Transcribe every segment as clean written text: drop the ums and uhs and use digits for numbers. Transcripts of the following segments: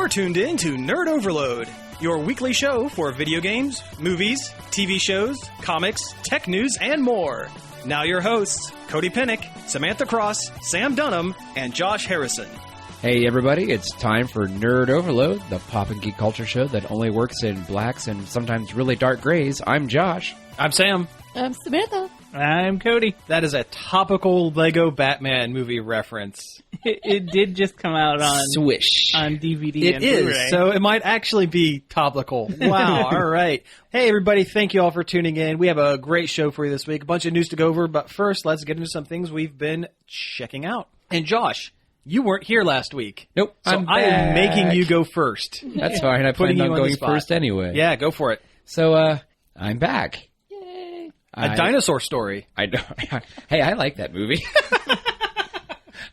You're tuned in to Nerd Overload, your weekly show for video games, movies, TV shows, comics, tech news, and more. Now your hosts, Cody Pennick, Samantha Cross, Sam Dunham, and Josh Harrison. Hey everybody, it's time for Nerd Overload, the pop and geek culture show that only works in blacks and sometimes really dark grays. I'm Josh. I'm Sam. I'm Samantha. I'm Cody. That is a topical Lego Batman movie reference. It did just come out on Swish. on DVD It and is, Blu-ray. so it might actually be topical. Wow, all right. Hey everybody, thank you all for tuning in. We have a great show for you this week. A bunch of news to go over, but first let's get into some things we've been checking out. And Josh, you weren't here last week. Nope, So I am making you go first. That's fine, I planned on going first anyway. Yeah, go for it. So, I'm back. Yay. A dinosaur story. I know. Hey, I like that movie.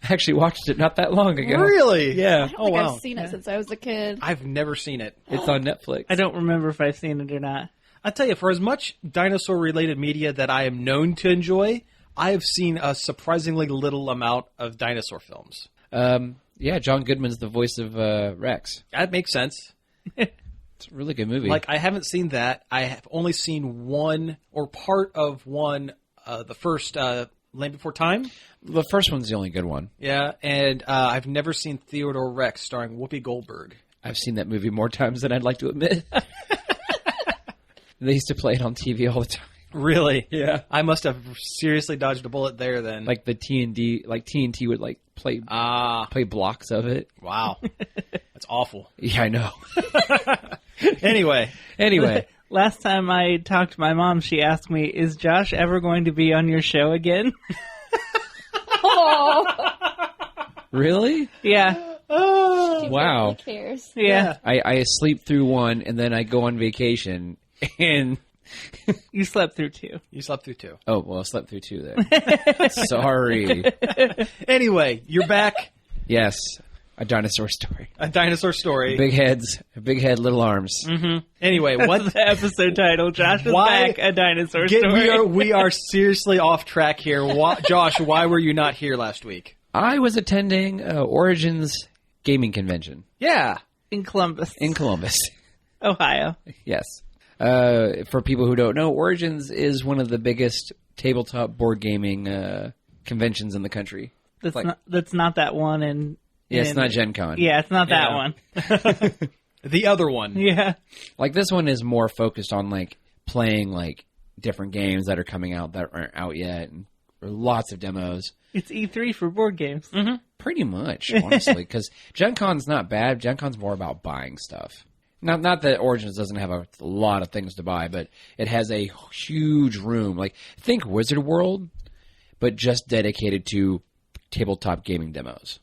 I actually watched it not that long ago. Really? Yeah. I don't think I've seen it since I was a kid. I've never seen it. It's on Netflix. I don't remember if I've seen it or not. I tell you, for as much dinosaur-related media that I am known to enjoy, I have seen a surprisingly little amount of dinosaur films. Yeah, John Goodman's the voice of Rex. That makes sense. It's a really good movie. Like, I haven't seen that. I have only seen one, or part of one, the first Land Before Time. The first one's the only good one. Yeah, and I've never seen Theodore Rex starring Whoopi Goldberg. I've seen that movie more times than I'd like to admit. They used to play it on TV all the time. Really? Yeah. I must have seriously dodged a bullet there then. Like the TNT would like play blocks of it. Wow. That's awful. Yeah, I know. Anyway. Last time I talked to my mom, she asked me, "Is Josh ever going to be on your show again?" Oh, Really? Yeah. she Wow. barely cares. Yeah. I sleep through one and then I go on vacation and You slept through two. You slept through two. oh well, I slept through two there. Sorry. Anyway, you're back. Yes, a dinosaur story. A dinosaur story. Big heads, a big head, little arms. Anyway, What's what? the episode title? Josh is Why- back, a dinosaur story. We are seriously off track here. Josh, why were you not here last week? I was attending Origins gaming convention Yeah. In Columbus. in Columbus. Ohio. Yes. For people who don't know, Origins is one of the biggest tabletop board gaming conventions in the country. That's not that one in... Yeah, it's not Gen Con. Yeah, it's not that Yeah. one. The other one. Yeah. Like, this one is more focused on, like, playing, like, different games that are coming out that aren't out yet. And lots of demos. It's E3 for board games. Pretty much, honestly. Because Gen Con's not bad. Gen Con's more about buying stuff. Not that Origins doesn't have a lot of things to buy, but it has a huge room. Like, think Wizard World, but just dedicated to tabletop gaming demos.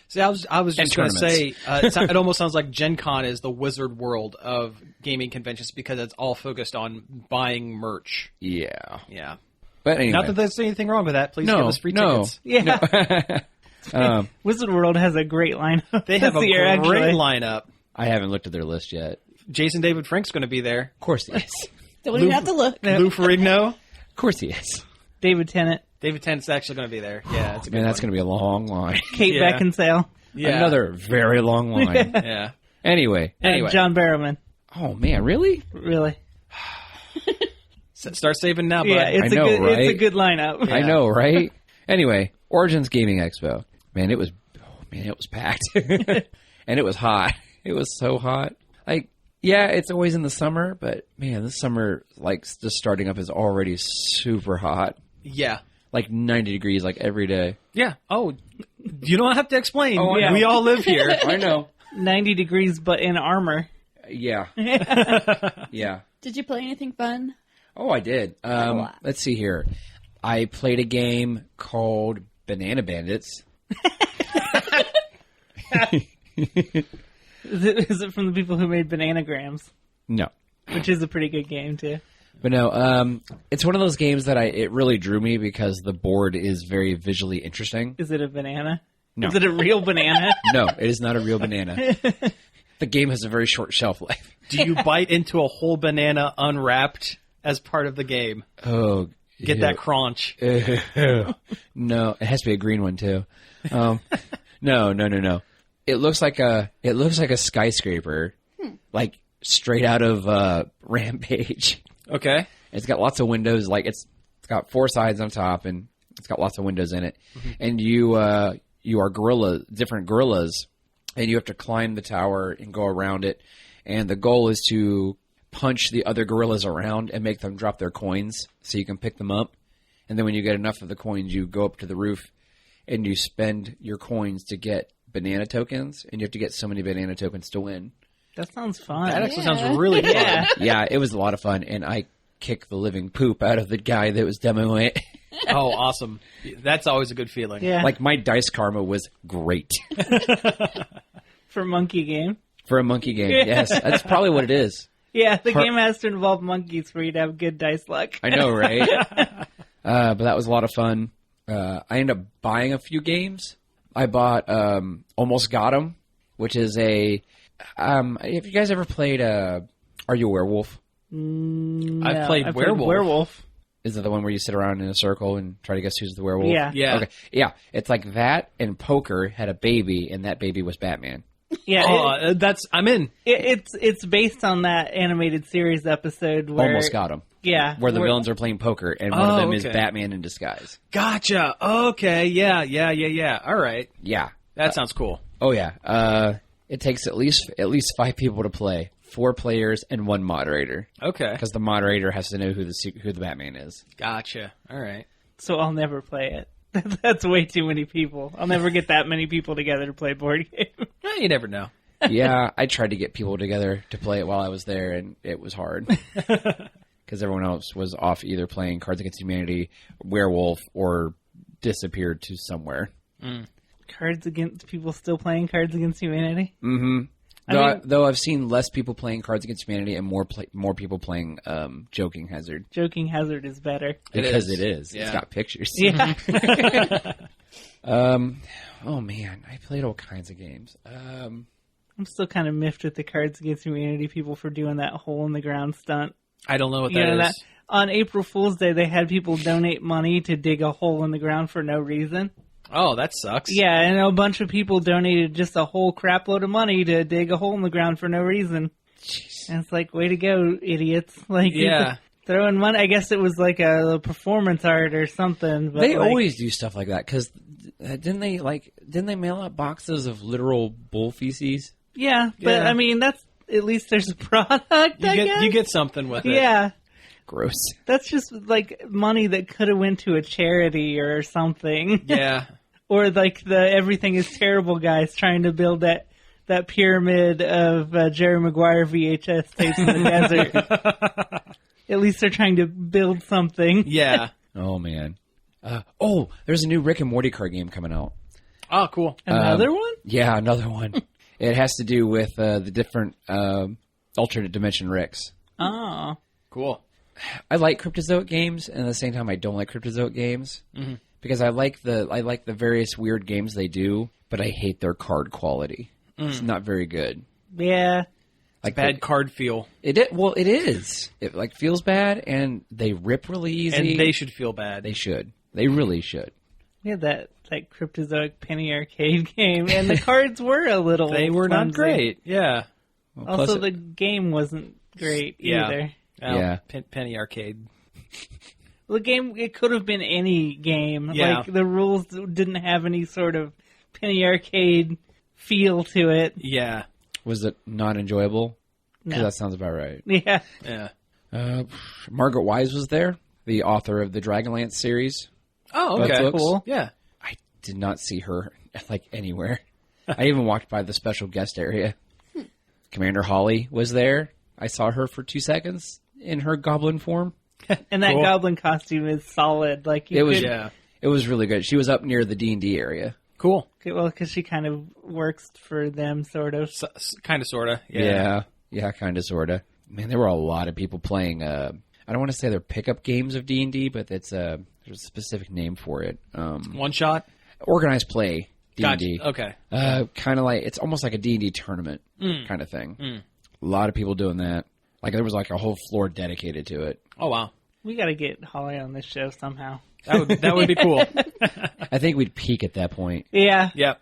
See, I was just going to say, tournaments. it almost sounds like Gen Con is the Wizard World of gaming conventions because it's all focused on buying merch. Yeah. Yeah. But anyway. Not that there's anything wrong with that. Please give us free tickets. Yeah. Wizard World has a great lineup. They have this a year, great actually. lineup. I haven't looked at their list yet. Jason David Frank's going to be there. Of course he is. Don't even have to look. Lou Ferrigno. Of course he is. David Tennant, David Tennant's actually going to be there. Yeah, it's a good Man, that's one. going to be a long line. Kate Yeah. Beckinsale, Yeah. Another very long line. Yeah. Anyway. and John Barrowman. Oh, man, really? Really? Start saving now, bud. Yeah, it's I know, it's a right? good lineup. I know, right? Anyway, Origins Gaming Expo. Man, it was packed. And it was hot. It was so hot. Like, yeah, it's always in the summer, but man, this summer, like, just starting up is already super hot. Yeah. Like 90 degrees, like, every day. Yeah. Oh, you don't have to explain. Oh, I know. We all live here. I know. 90 degrees, but in armor. Yeah. Yeah. Did you play anything fun? Oh, I did. Let's see here. I played a game called Banana Bandits. Is it from the people who made Bananagrams? No. Which is a pretty good game, too. But no, it's one of those games that it really drew me because the board is very visually interesting. Is it a banana? No. Is it a real banana? No, it is not a real banana. The game has a very short shelf life. Do you bite into a whole banana unwrapped as part of the game? Oh, Get that crunch. No, it has to be a green one too. No. It looks like a skyscraper, like straight out of Rampage. Okay. It's got lots of windows. Like it's got 4 sides on top, and it's got lots of windows in it. Mm-hmm. And you are different gorillas, and you have to climb the tower and go around it. And the goal is to punch the other gorillas around and make them drop their coins so you can pick them up. And then when you get enough of the coins, you go up to the roof and you spend your coins to get banana tokens, and you have to get so many banana tokens to win. That sounds fun. That actually sounds really fun. Yeah. Yeah, it was a lot of fun, and I kicked the living poop out of the guy that was demoing it. Oh, awesome. That's always a good feeling. Yeah. Like, my dice karma was great. For monkey game. For a monkey game, Yeah. yes. That's probably what it is. Yeah, the game has to involve monkeys for you to have good dice luck. I know, right? But that was a lot of fun. I ended up buying a few games. I bought Almost Got 'Em, which is a... have you guys ever played Are You a Werewolf? No, I've played Werewolf. Werewolf. Is it the one where you sit around in a circle and try to guess who's the werewolf? Yeah. Yeah. Okay. Yeah. It's like that, and Poker had a baby, and that baby was Batman. Yeah, Oh, I'm in. it's based on that animated series episode where Almost Got 'Em. Yeah, Where the villains are playing poker, and one of them is okay. Batman in disguise. Gotcha. Okay. Yeah. All right. Yeah. That sounds cool. Oh, yeah. It takes at least 5 people to play. 4 players and 1 moderator. Okay. Because the moderator has to know who the Batman is. Gotcha. All right. So I'll never play it. That's way too many people. I'll never get that many people together to play a board game. Well, you never know. Yeah, I tried to get people together to play it while I was there, and it was hard. Because everyone else was off either playing Cards Against Humanity, Werewolf, or disappeared to somewhere. People still playing Cards Against Humanity? Mm-hmm. Though I've seen less people playing Cards Against Humanity and more people playing Joking Hazard. Joking Hazard is better. Because it is. Yeah. It's got pictures. Yeah. Oh, man. I played all kinds of games. I'm still kind of miffed with the Cards Against Humanity people for doing that hole in the ground stunt. I don't know what You know that is. on April Fool's Day, they had people donate money to dig a hole in the ground for no reason. Oh, that sucks. Yeah, and a bunch of people donated just a whole crap load of money to dig a hole in the ground for no reason. Jeez. And it's like, way to go, idiots. Like, Yeah. throwing money. I guess it was like a performance art or something. But They like, always do stuff like that, because didn't they mail out boxes of literal bull feces? Yeah, but Yeah. I mean, that's at least there's a product, I guess. You get something with it. Yeah. Gross. That's just like money that could have went to a charity or something. Yeah. Or like the Everything is Terrible guys trying to build that pyramid of Jerry Maguire VHS tapes in the desert. At least they're trying to build something. Yeah. Oh, man. There's a new Rick and Morty card game coming out. Oh, cool. Another one? Yeah, another one. It has to do with the different alternate dimension Ricks. Oh. Cool. I like Cryptozoic games, and at the same time, I don't like Cryptozoic games because I like the various weird games they do, but I hate their card quality. It's not very good. Yeah. Like Bad card feel. It is. It like feels bad, and they rip really easy. And they should feel bad. They should. They really should. We had that Cryptozoic penny arcade game, and the cards were a little They were not flimsy. great. Yeah. Well, Also, plus the game wasn't great Yeah. either. Yeah. Penny arcade. The game, it could have been any game. Yeah. Like, the rules didn't have any sort of penny arcade feel to it. Yeah. was it not enjoyable? Because No. that sounds about right. Yeah. Yeah. Margaret Wise was there, the author of the Dragonlance series. Oh, That's okay. looks- Cool. Yeah. I did not see her anywhere. I even walked by the special guest area. Commander Holly was there. I saw her for 2 seconds in her goblin form. And that Cool. goblin costume is solid. Like, you It was could, Yeah. It was really good. She was up near the D&D area. Cool. well, because she kind of works for them, sort of. Kind of, sort of. Yeah, kind of, sort of. Man, there were a lot of people playing. I don't want to say they're pickup games of D&D, but there's a specific name for it. One shot. Organized play D&D. Gotcha. Okay. Kind of like, it's almost like a D&D tournament kind of thing. A lot of people doing that. Like, there was like a whole floor dedicated to it. Oh, wow. We got to get Holly on this show somehow. That would be cool. I think we'd peak at that point. Yeah. Yeah.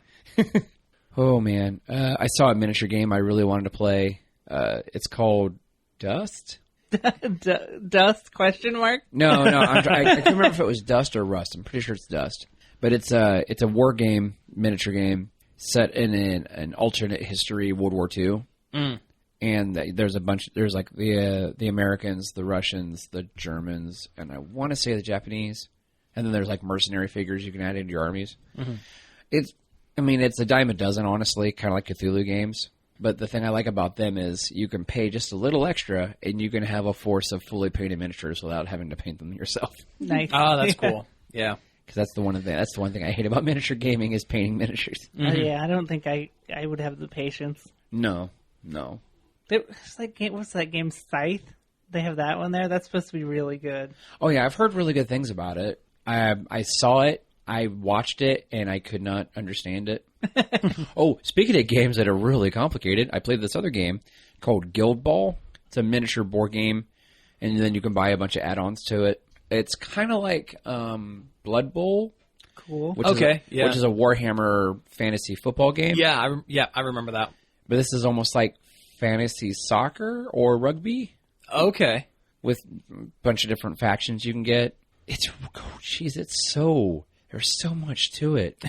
Oh man, I saw a miniature game I really wanted to play. It's called Dust. Dust? Question mark? No. I can't remember if it was Dust or Rust. I'm pretty sure it's Dust. But it's a war game, miniature game set in an alternate history, World War II. And there's like the Americans, the Russians, the Germans, and I want to say the Japanese. And then there's like mercenary figures you can add into your armies. It's a dime a dozen, honestly, kind of like Cthulhu games. But the thing I like about them is you can pay just a little extra, and you can have a force of fully painted miniatures without having to paint them yourself. Nice. Oh, that's cool. Yeah. Because that's the one thing I hate about miniature gaming is painting miniatures. Yeah, I don't think I would have the patience. No. It's like, what's that game, Scythe? They have that one there? That's supposed to be really good. Oh, yeah, I've heard really good things about it. I saw it, I watched it, and I could not understand it. Oh, speaking of games that are really complicated, I played this other game called Guild Ball. It's a miniature board game, and then you can buy a bunch of add-ons to it. It's kind of like Blood Bowl. Cool. Which is a Warhammer fantasy football game. Yeah, I remember that. But this is almost like fantasy soccer or rugby. Okay. With a bunch of different factions you can get. There's so much to it.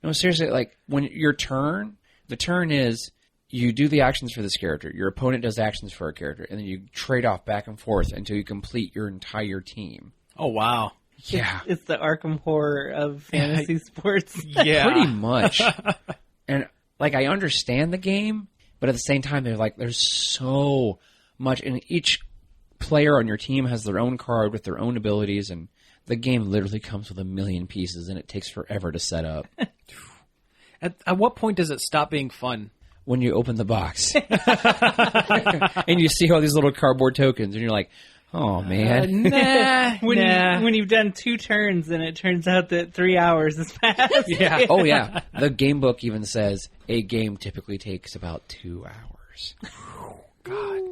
No, seriously, like when the turn is you do the actions for this character. Your opponent does actions for a character, and then you trade off back and forth until you complete your entire team. Oh, wow. Yeah. It's the Arkham Horror of fantasy sports. Yeah. Pretty much. And like I understand the game, but at the same time there's so much, and each player on your team has their own card with their own abilities, and the game literally comes with a million pieces, and it takes forever to set up. At what point does it stop being fun? When you open the box. And you see all these little cardboard tokens, and you're like, oh, man. When you've done 2 turns, and it turns out that 3 hours has passed. Yeah. Oh, yeah. The game book even says a game typically takes about 2 hours. God.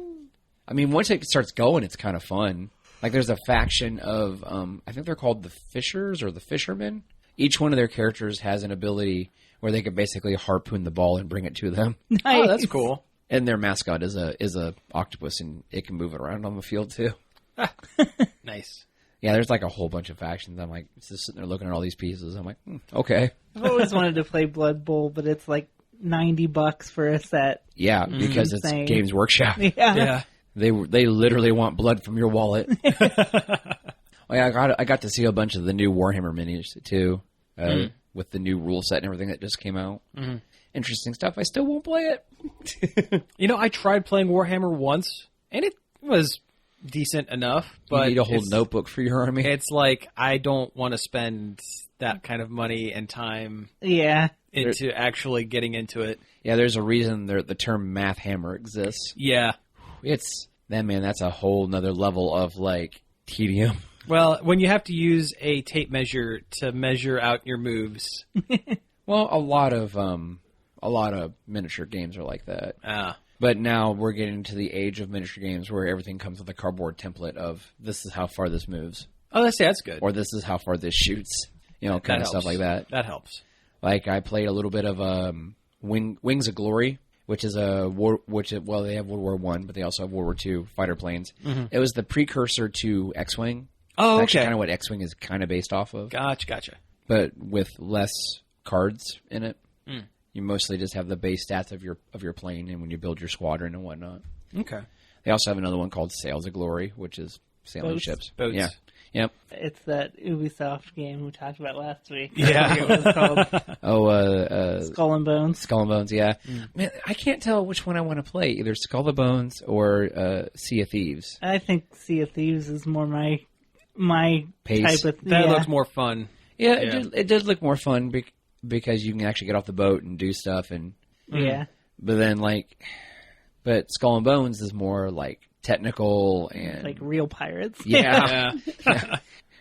I mean, once it starts going, it's kind of fun. Like, there's a faction of, I think they're called the Fishers or the Fishermen. Each one of their characters has an ability where they can basically harpoon the ball and bring it to them. Nice. Oh, that's cool. And their mascot is a octopus, and it can move it around on the field, too. Nice. Yeah, there's like a whole bunch of factions. I'm like, just sitting there looking at all these pieces. I'm like, okay. I've always wanted to play Blood Bowl, but it's like $90 for a set. Yeah, because it's Insane. Games Workshop. Yeah. They literally want blood from your wallet. Oh, yeah, I got to see a bunch of the new Warhammer minis too, with the new rule set and everything that just came out. Interesting stuff. I still won't play it. I tried playing Warhammer once, and it was decent enough. But you need a whole notebook for your army. It's like I don't want to spend that kind of money and time into actually getting into it. Yeah, there's a reason the term math hammer exists. Yeah. That's a whole nother level of like tedium. Well, when you have to use a tape measure to measure out your moves. Well, a lot of miniature games are like that. But now we're getting into the age of miniature games where everything comes with a cardboard template of this is how far this moves. Oh, that's good. Or this is how far this shoots. Kind of stuff like that. That helps. Like I played a little bit of Wings of Glory, which is they have World War I, but they also have World War II fighter planes. It was the precursor to X-Wing. Oh, It's actually kind of what X-Wing is kind of based off of. Gotcha. But with less cards in it. You mostly just have the base stats of your plane and when you build your squadron and whatnot. Okay. They also have another one called Sails of Glory, which is sailing ships. Boats. Yeah. Yep. It's that Ubisoft game we talked about last week. Yeah. I forget what it's called. Skull and Bones. Skull and Bones, yeah. Man, I can't tell which one I want to play, either Skull and Bones or Sea of Thieves. I think Sea of Thieves is more my Pace. type of... That looks more fun. Yeah, it did look more fun because you can actually get off the boat and do stuff. And Yeah. But Skull and Bones is more like technical and... Like real pirates. Yeah.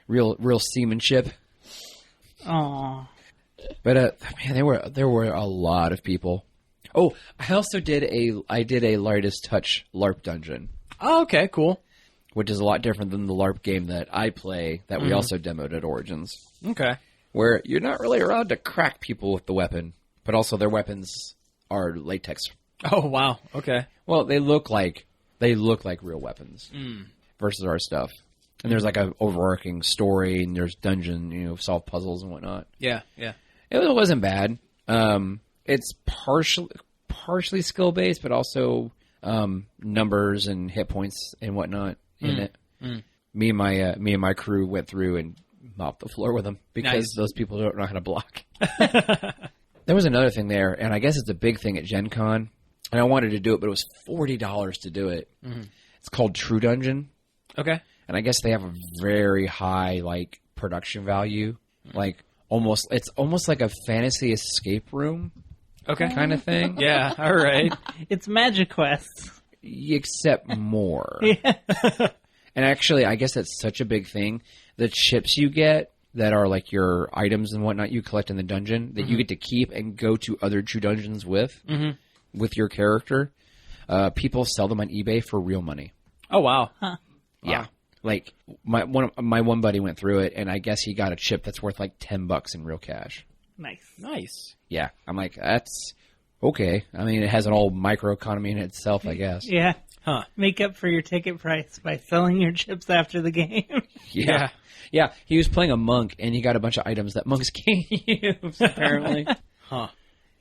Real seamanship. Aw. But man, there were a lot of people. Oh, I also did a Lightest Touch LARP dungeon. Oh, okay, cool. Which is a lot different than the LARP game that I play that we also demoed at Origins. Okay. Where you're not really allowed to crack people with the weapon, but also their weapons are latex. Oh wow. Okay. Well, they look like real weapons versus our stuff. And there's like a overarching story, and there's dungeon, solve puzzles and whatnot. Yeah. Yeah. It wasn't bad. It's partially skill based, but also numbers and hit points and whatnot in it. Me and my crew went through and mopped the floor with them because those people don't know how to block. There was another thing there, and I guess it's a big thing at Gen Con, and I wanted to do it, but it was $40 to do it. It's called True Dungeon. Okay. And I guess they have a very high production value, it's almost like a fantasy escape room, kind of thing. Yeah. All right. It's Magic Quest. Except more. Yeah. And actually, I guess that's such a big thing. The chips you get that are like your items and whatnot you collect in the dungeon that you get to keep and go to other True Dungeons with your character. People sell them on eBay for real money. Oh wow. Huh. Yeah. Wow. Like my one buddy went through it, and I guess he got a chip that's worth like $10 in real cash. Nice. Yeah, I'm like, that's okay. I mean, it has an old microeconomy in itself, I guess. Yeah. Huh. Make up for your ticket price by selling your chips after the game. Yeah. Yeah, he was playing a monk, and he got a bunch of items that monks can't use, apparently. Huh.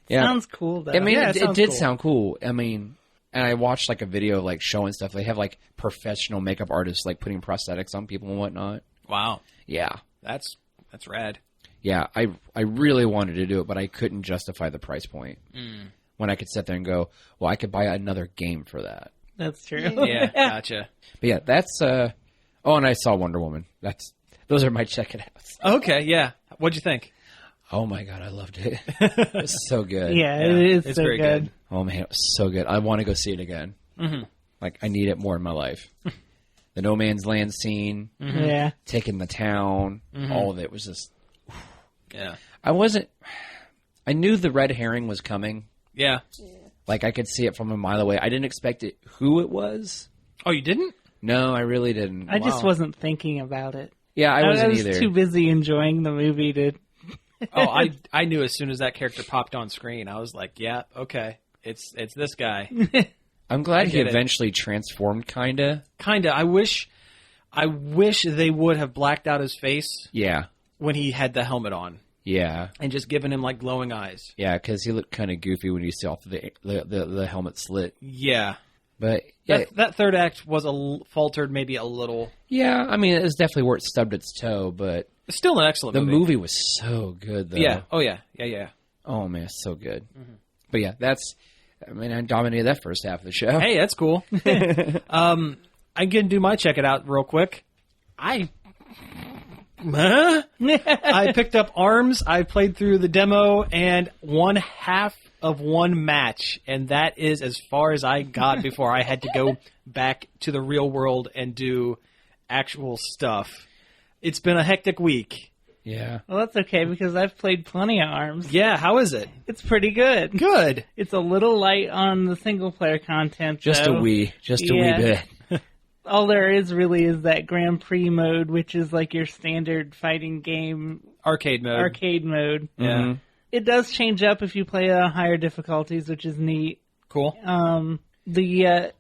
Yeah. Sounds cool, though. I mean, Yeah, it did sound cool. I mean, and I watched like a video like showing stuff. They have like professional makeup artists like putting prosthetics on people and whatnot. Wow. Yeah. That's rad. Yeah, I really wanted to do it, but I couldn't justify the price point. When I could sit there and go, well, I could buy another game for that. That's true. Yeah. Gotcha. But yeah, that's oh, and I saw Wonder Woman. Those are my check it outs. Okay. Yeah. What'd you think? Oh my god, I loved it. It was so good. Yeah, it is it's so very good. Oh man, it was so good. I want to go see it again. Like I need it more in my life. The No Man's Land scene, Yeah. taking the town, all of it was just. Yeah. I knew the red herring was coming. Yeah. Like I could see it from a mile away. I didn't expect who it was. Oh, you didn't? No, I really didn't. I just wasn't thinking about it. Yeah, I wasn't was either. too busy enjoying the movie to... Oh, I knew as soon as that character popped on screen. I was like, yeah, okay. It's this guy. I'm glad he get it. eventually transformed, kinda. Kinda. I wish they would have blacked out his face Yeah. when he had the helmet on Yeah. and just given him like glowing eyes. Yeah, because he looked kind of goofy when you saw the helmet slit. Yeah. But yeah, That third act was faltered maybe a little. yeah, I mean, it was definitely where it stubbed its toe, but It's still an excellent the movie. movie was so good, though. Yeah. Oh, yeah. Yeah. Oh, man, it's so good. But yeah, I dominated that first half of the show. Hey, that's cool. I can do my check it out real quick. I picked up ARMS. I played through the demo and one half of one match, and that is as far as I got before I had to go back to the real world and do actual stuff. It's been a hectic week. Yeah. Well, that's okay, because I've played plenty of ARMS. Yeah, how is it? It's pretty good. Good. It's a little light on the single-player content, Just though. a wee bit. All there is really is that Grand Prix mode, which is like your standard fighting game Arcade mode. arcade mode. Yeah. It does change up if you play on higher difficulties, which is neat. Cool. The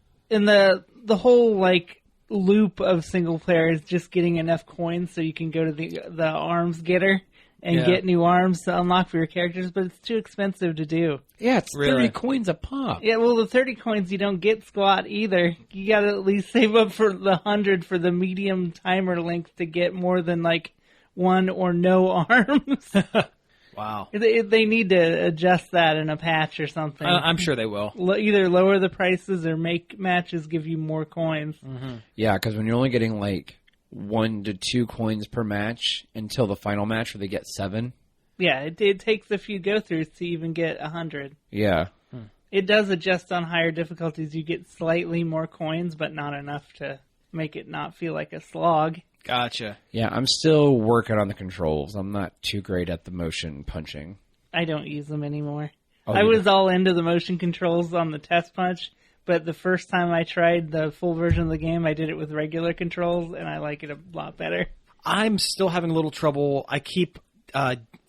whole like loop of single player is just getting enough coins so you can go to the arms getter and get new arms to unlock for your characters, but it's too expensive to do. Yeah, it's Really? 30 coins a pop. Yeah, well, the 30 coins you don't get squat either. You got to at least save up for the 100 for the medium timer length to get more than like one or no arms. Wow. They need to adjust that in a patch or something. I'm sure they will. Either lower the prices or make matches give you more coins. Yeah, because when you're only getting like 1 to 2 coins per match until the final match where they get 7. Yeah, it takes a few go-throughs to even get 100. Yeah. It does adjust on higher difficulties. You get slightly more coins, but not enough to make it not feel like a slog. Gotcha. Yeah, I'm still working on the controls. I'm not too great at the motion punching. I don't use them anymore. Oh, I you was all into the motion controls on the test punch, but the first time I tried the full version of the game, I did it with regular controls, and I like it a lot better. I'm still having a little trouble. I keep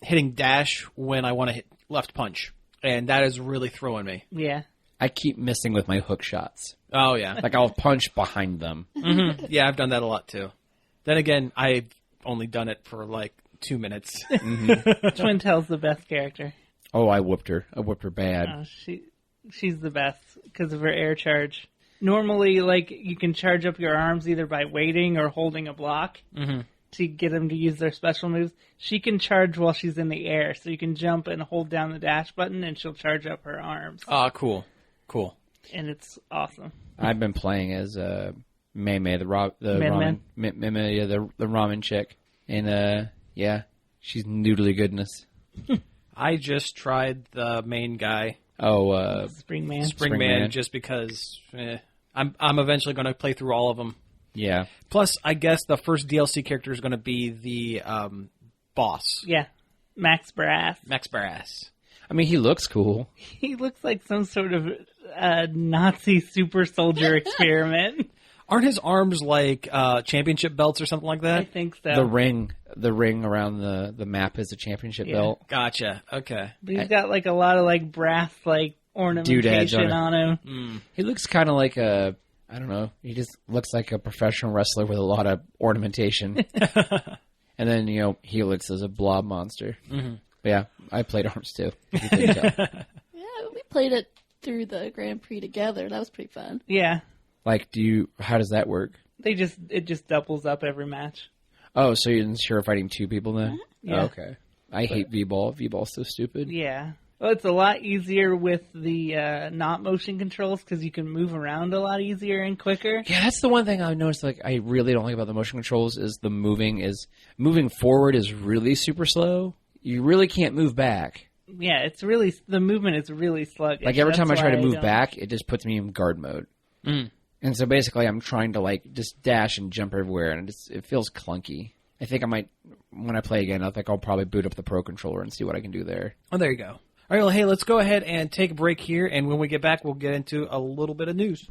hitting dash when I want to hit left punch. and that is really throwing me. Yeah. I keep missing with my hook shots. Oh, yeah. Like, I'll punch behind them. Yeah, I've done that a lot, too. Then again, I've only done it for, 2 minutes. Twintel's the best character. Oh, I whooped her. I whooped her bad. She's the best because of her air charge. Normally, you can charge up your arms either by waiting or holding a block to get them to use their special moves. She can charge while she's in the air, so you can jump and hold down the dash button, and she'll charge up her arms. Oh, cool. And it's awesome. I've been playing as Mei, the ramen chick. And, she's noodly goodness. I just tried the main guy. Oh, Springman. Just because I'm eventually going to play through all of them. yeah. Plus, I guess the first DLC character is going to be the boss. Yeah. Max Brass. Max Barras. I mean, he looks cool. He looks like some sort of Nazi super soldier experiment. Aren't his arms like championship belts or something like I that? think so. The ring around the map is a championship belt. Gotcha. Okay. But he's got a lot of brass ornamentation on him. He looks kind of like I don't know. He just looks like a professional wrestler with a lot of ornamentation. And then, Helix is a blob monster. Mm-hmm. But yeah, I played ARMS too. If you couldn't tell. Yeah, we played it through the Grand Prix together. That was pretty fun. Yeah. How does that work? It just doubles up every match. Oh, so you're fighting two people then? Yeah. Oh, okay. I hate V-Ball. V-Ball's so stupid. Yeah. Well, it's a lot easier with the not motion controls because you can move around a lot easier and quicker. Yeah, that's the one thing I noticed. I really don't like about the motion controls is the moving forward is really super slow. You really can't move back. Yeah, the movement is really sluggish. Every time I try to move don't... back, it just puts me in guard mode. Mm. And so basically, I'm trying to just dash and jump everywhere, and it feels clunky. I think I might, when I play again, I'll probably boot up the Pro Controller and see what I can do there. Oh, there you go. All right, well, hey, let's go ahead and take a break here, and when we get back, we'll get into a little bit of news.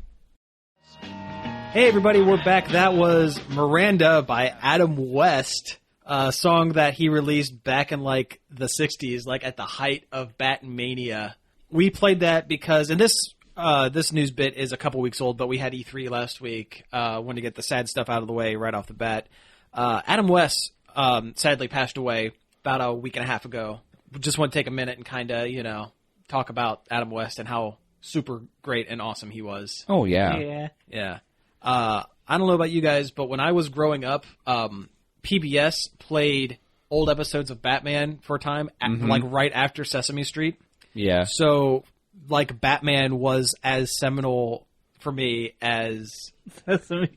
Hey, everybody, we're back. That was Miranda by Adam West, a song that he released back in, the 60s, at the height of Batmania. We played that because, and this news bit is a couple weeks old, but we had E3 last week. Wanted to get the sad stuff out of the way right off the bat. Adam West sadly passed away about a week and a half ago. Just want to take a minute and kind of, talk about Adam West and how super great and awesome he was. Oh, yeah. Yeah. I don't know about you guys, but when I was growing up, PBS played old episodes of Batman for a time, right after Sesame Street. Yeah. So, Batman was as seminal for me as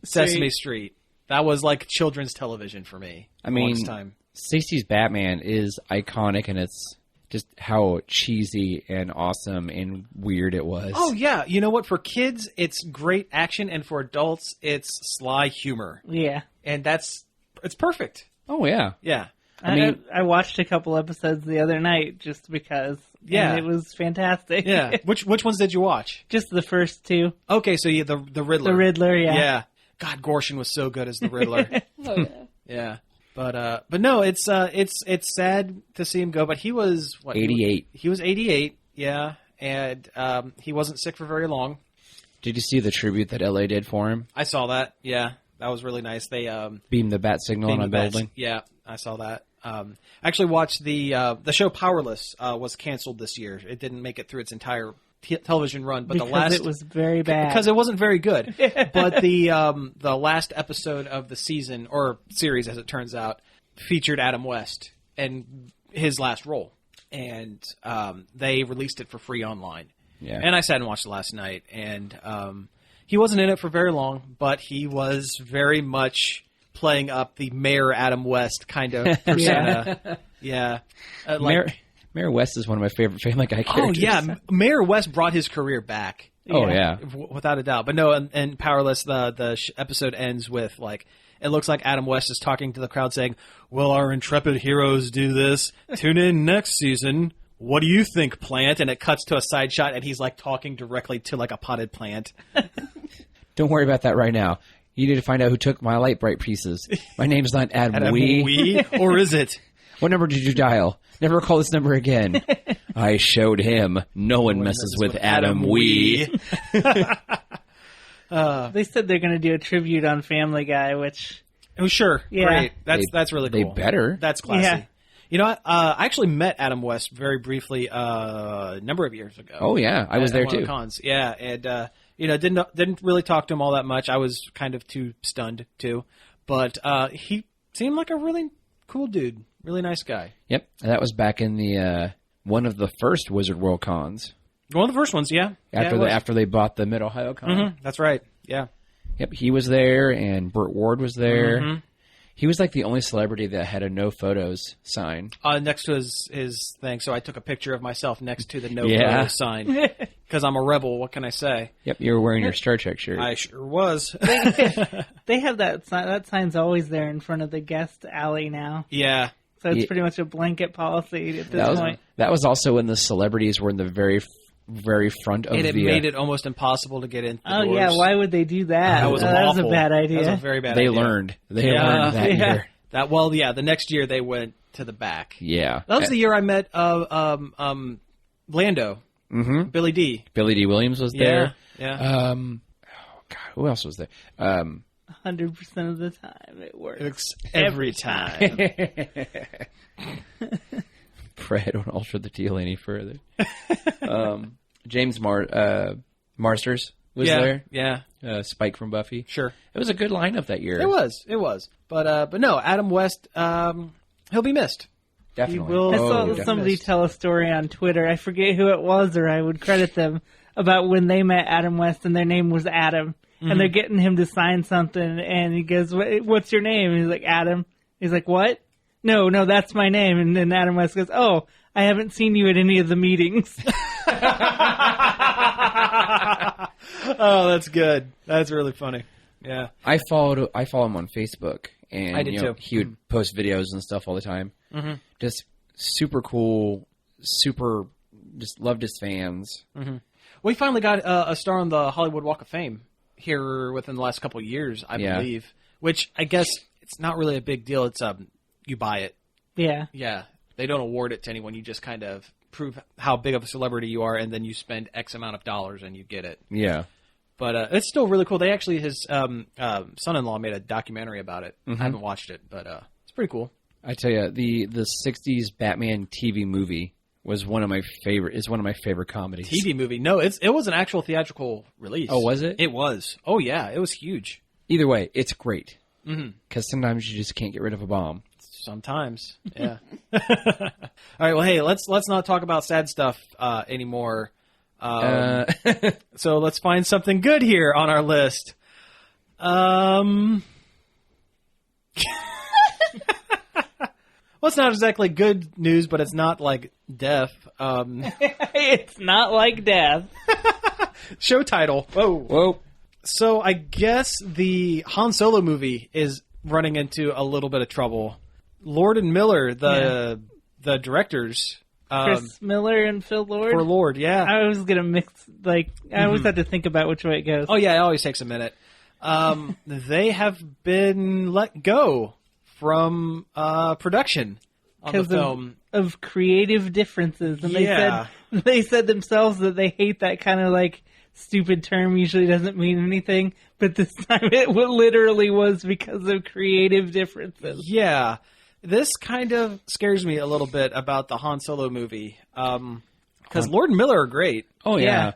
Sesame Street. That was children's television for me. I mean, longest time. 60s Batman is iconic, and it's just how cheesy and awesome and weird it was. Oh, yeah. You know what? For kids, it's great action, and for adults, it's sly humor. Yeah. And it's perfect. Oh, yeah. Yeah. I mean, I watched a couple episodes the other night just because. Yeah. And it was fantastic. Yeah. Which ones did you watch? Just the first two. Okay, so the Riddler. The Riddler, yeah. Yeah. God, Gorshin was so good as the Riddler. Oh, yeah. Yeah. But no, it's sad to see him go, but he was 88. He was 88, yeah. And he wasn't sick for very long. Did you see the tribute that LA did for him? I saw that. Yeah. That was really nice. They beamed the bat signal on a building. Yeah, I saw that. I actually watched the show Powerless was canceled this year. It didn't make it through its entire television run, but because it was very bad. Because it wasn't very good. But the last episode of the season, or series as it turns out, featured Adam West and his last role. And they released it for free online. Yeah. And I sat and watched it last night, and he wasn't in it for very long, but he was very much playing up the Mayor Adam West kind of persona. Yeah. Mayor West is one of my favorite Family Guy characters. Oh, yeah. Mayor West brought his career back. Oh, yeah. Without a doubt. But no, and Powerless, the episode ends with, it looks like Adam West is talking to the crowd saying, "Will our intrepid heroes do this? Tune in next season. What do you think, plant?" And it cuts to a side shot, and he's, talking directly to, a potted plant. Don't worry about that right now. You need to find out who took my light bright pieces. My name's not Adam Wee. Or is it? What number did you dial? Never call this number again. I showed him. No one messes with Adam Wee. They said they're going to do a tribute on Family Guy, which... Oh, sure. Yeah. Great. That's really cool. They better. That's classy. Yeah. You know what? I actually met Adam West very briefly a number of years ago. Oh, yeah. I was there, one of too. the cons. Yeah, and didn't really talk to him all that much. I was kind of too stunned, too. But he seemed like a really cool dude. Really nice guy. Yep. And that was back in the one of the first Wizard World cons. One of the first ones, yeah. After they bought the Mid-Ohio con. Mm-hmm. That's right, yeah. Yep, he was there, and Burt Ward was there. Mm-hmm. He was like the only celebrity that had a no photos sign. Next to his thing, so I took a picture of myself next to the no Yeah. photo sign. Because I'm a rebel, what can I say? Yep, you were wearing your Star Trek shirt. I sure was. They have that sign. That sign's always there in front of the guest alley now. Yeah. So it's Yeah. pretty much a blanket policy at this point. That was also when the celebrities were in the very front of And it the... made it almost impossible to get in the Oh, doors. yeah. Why would they do that? That was That was a awful. bad idea. That was a very bad They idea. learned. They learned that Yeah. year. The next year they went to the back. Yeah. That was the year I met Lando. Mm-hmm. Billy D. Billy D. Williams was there. Yeah. God, who else was there? 100% of the time it works. Every time. Fred, don't alter the deal any further. James Marsters was there. Yeah. Spike from Buffy. Sure. It was a good lineup that year. It was. But no, Adam West, he'll be missed. Definitely. will- I saw definitely. somebody tell a story on Twitter. I forget who it was, or I would credit them, about when they met Adam West and their name was Adam. And they're getting him to sign something, and he goes, "What's your name?" And he's like, "Adam." He's like, "What? No, that's my name." And then Adam West goes, "Oh, I haven't seen you at any of the meetings." Oh, that's good. That's really funny. Yeah. I follow him on Facebook, and I did too. he would post videos and stuff all the time. Mm-hmm. Just super cool, just loved his fans. We finally got a star on the Hollywood Walk of Fame here within the last couple of years, I believe. Which I guess it's not really a big deal. It's you buy it. Yeah. Yeah, they don't award it to anyone. You just kind of prove how big of a celebrity you are, and then you spend X amount of dollars and you get it. Yeah. But it's still really cool. They actually, his son-in-law made a documentary about it. I haven't watched it, but it's pretty cool. I tell you, the '60s Batman TV movie was one of my favorite. Is one of my favorite comedies. TV movie? No, it was an actual theatrical release. Oh, was it? It was. Oh yeah, it was huge. Either way, it's great. Because sometimes you just can't get rid of a bomb. Sometimes, yeah. All right. Well, hey, let's not talk about sad stuff anymore. So let's find something good here on our list. Well, it's not exactly good news, but it's not like death. It's not like death. Show title. Whoa. So I guess the Han Solo movie is running into a little bit of trouble. Lord and Miller, the directors, Chris Miller and Phil Lord. for Lord, yeah. I was gonna mix, I always have to think about which way it goes. Oh yeah, it always takes a minute. They have been let go from production on the Because film. of creative differences, and Yeah. they said themselves that they hate that kind of like stupid term. Usually doesn't mean anything, but this time it literally was because of creative differences. Yeah, this kind of scares me a little bit about the Han Solo movie because Lord and Miller are great. Oh yeah. Yeah.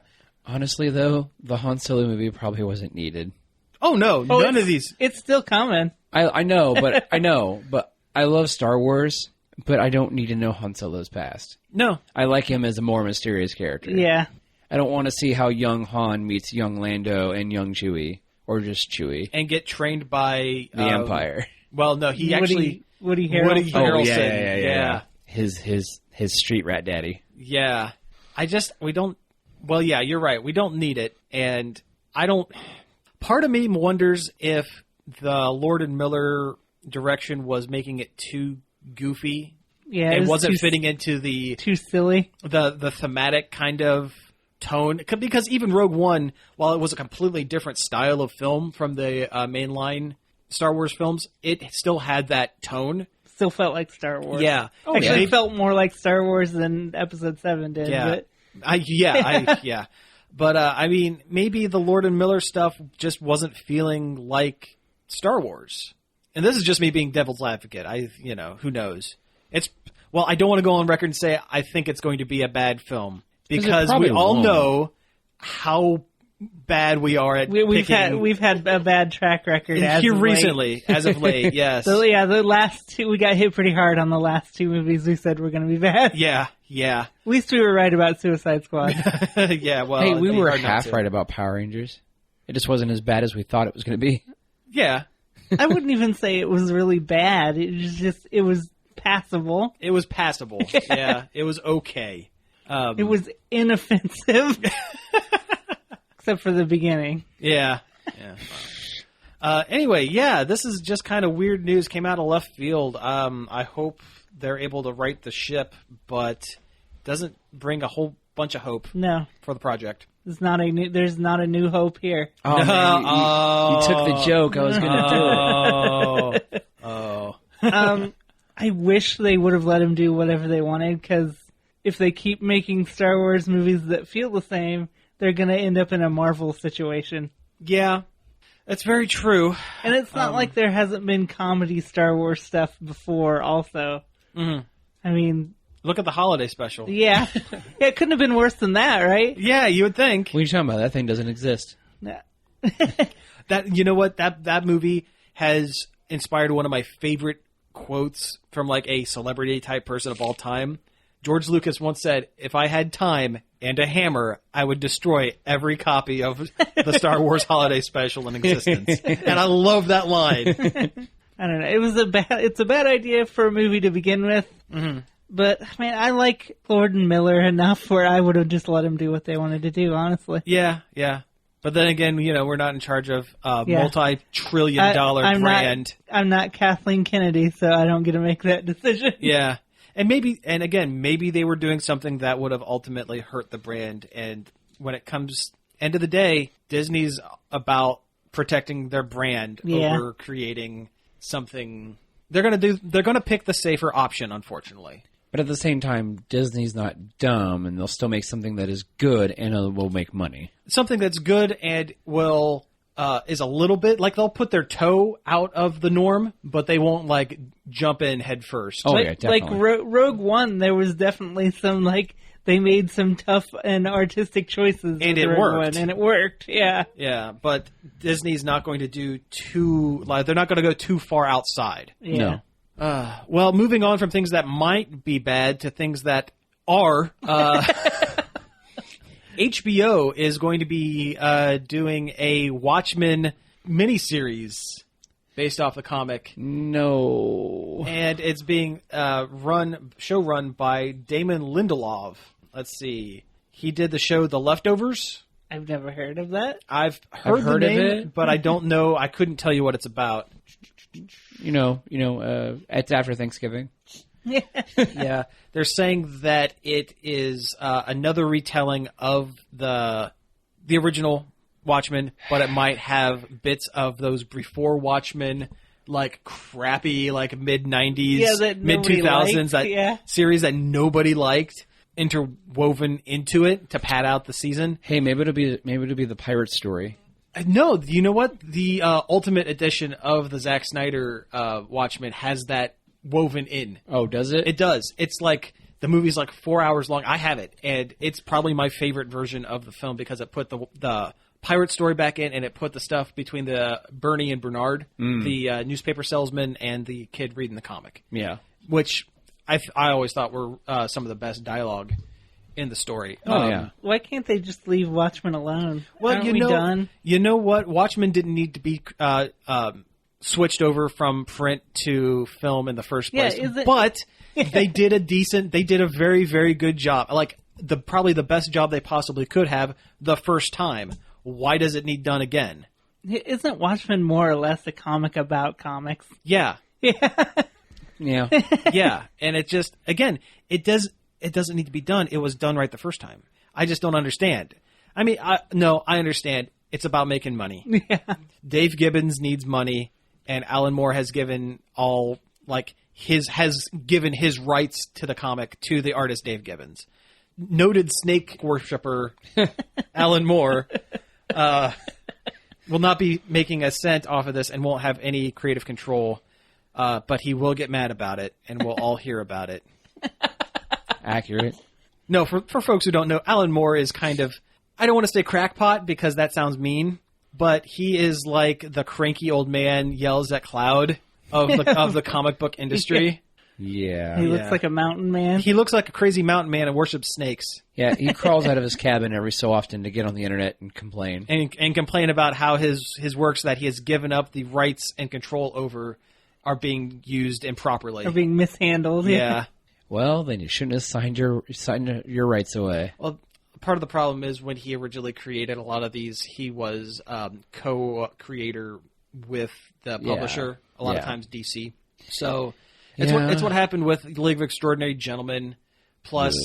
Honestly, though, the Han Solo movie probably wasn't needed. Oh no, none of these. It's still coming. I know, but I love Star Wars, but I don't need to know Han Solo's past. No, I like him as a more mysterious character. Yeah. I don't want to see how young Han meets young Lando and young Chewie, or just Chewie, and get trained by the Empire. Well, no, he actually Woody Harrelson. Woody Harrelson. yeah. His street rat daddy. Yeah. We don't. Well, yeah, you're right. We don't need it, and I don't. Part of me wonders if the Lord and Miller direction was making it too goofy. Yeah, It was wasn't too, fitting into the too silly. thematic kind of tone, because even Rogue One, while it was a completely different style of film from the mainline Star Wars films, it still had that tone. still felt like Star Wars. Yeah. Actually, it felt more like Star Wars than Episode 7 did. Yeah. But... yeah. But, I mean, maybe the Lord and Miller stuff just wasn't feeling like Star Wars. And this is just me being devil's advocate. Who knows? I don't want to go on record and say I think it's going to be a bad film. Because we all know how bad we are at we've had a bad track record as of late, yes. So the last two, we got hit pretty hard on the last two movies we said were going to be bad. Yeah. At least we were right about Suicide Squad. Yeah, well... Hey, we were half right about Power Rangers. It just wasn't as bad as we thought it was going to be. Yeah. I wouldn't even say it was really bad. It was passable. It was passable. Yeah, it was okay. It was inoffensive. Except for the beginning. Yeah. Anyway, this is just kind of weird news. Came out of left field. I hope they're able to right the ship, but doesn't bring a whole bunch of hope for the project. There's not a new hope here. Oh, man, you took the joke. I was going to do it. Oh. I wish they would have let him do whatever they wanted, because if they keep making Star Wars movies that feel the same, they're going to end up in a Marvel situation. Yeah, that's very true. And it's not like there hasn't been comedy Star Wars stuff before also. Mm-hmm. I mean... Look at the holiday special. Yeah. It couldn't have been worse than that, right? Yeah, you would think. What are you talking about? That thing doesn't exist. Yeah. You know what? That movie has inspired one of my favorite quotes from like a celebrity type person of all time. George Lucas once said, "If I had time and a hammer, I would destroy every copy of the Star Wars holiday special in existence." And I love that line. I don't know. It's a bad idea for a movie to begin with. Mm-hmm. But, man, I like Lord and Miller enough where I would have just let them do what they wanted to do, honestly. Yeah. But then again, we're not in charge of a multi-trillion-dollar brand. I'm not Kathleen Kennedy, so I don't get to make that decision. Yeah. And maybe they were doing something that would have ultimately hurt the brand. And when it comes end of the day, Disney's about protecting their brand over creating something. They're gonna pick the safer option, unfortunately. But at the same time, Disney's not dumb, and they'll still make something that is good and will make money. Something that's good and will is a little bit like they'll put their toe out of the norm, but they won't like jump in head first. Oh, yeah, definitely. Like Rogue One, there was definitely some they made some tough and artistic choices, and it worked. And it worked. Yeah. Yeah, but Disney's not going to do they're not going to go too far outside. Yeah. No. Well, moving on from things that might be bad to things that are, HBO is going to be doing a Watchmen miniseries based off the comic. No. And it's being run by Damon Lindelof. Let's see. He did the show The Leftovers. I've never heard of that. I've heard the name, of it, but I don't know. I couldn't tell you what it's about. It's after Thanksgiving. Yeah. They're saying that it is another retelling of the original Watchmen, but it might have bits of those before Watchmen, like crappy, like mid-90s, mid-2000s, series that nobody liked, interwoven into it to pad out the season. Hey, maybe it'll be the pirate story. No, you know what? The Ultimate Edition of the Zack Snyder Watchmen has that woven in. Oh, does it? It does. It's like the movie's like 4 hours long. I have it, and it's probably my favorite version of the film because it put the pirate story back in, and it put the stuff between the Bernie and Bernard, the newspaper salesman, and the kid reading the comic. Yeah, which I always thought were some of the best dialogue in the story. Yeah. Why can't they just leave Watchmen alone? Well, Aren't we done? You know what? Watchmen didn't need to be switched over from print to film in the first place. But they did a very, very good job. Like probably the best job they possibly could have the first time. Why does it need done again? Isn't Watchmen more or less a comic about comics? Yeah. Yeah. Yeah. And it just, again, it doesn't need to be done. It was done right the first time. I just don't understand. I mean, I understand. It's about making money. Yeah. Dave Gibbons needs money, and Alan Moore has given has given his rights to the comic to the artist Dave Gibbons. Noted snake worshiper Alan Moore will not be making a cent off of this and won't have any creative control, but he will get mad about it, and we'll all hear about it. Accurate. No, for folks who don't know, Alan Moore is kind of, I don't want to say crackpot because that sounds mean, but he is like the cranky old man yells at cloud of the comic book industry. Yeah. He looks like a mountain man. He looks like a crazy mountain man and worships snakes. Yeah, he crawls out of his cabin every so often to get on the internet and complain. And complain about how his works that he has given up the rights and control over are being used improperly. Or being mishandled. Yeah. Well, then you shouldn't have signed your rights away. Well, part of the problem is when he originally created a lot of these, he was co-creator with the publisher, a lot of times DC. So it's what happened with League of Extraordinary Gentlemen. Plus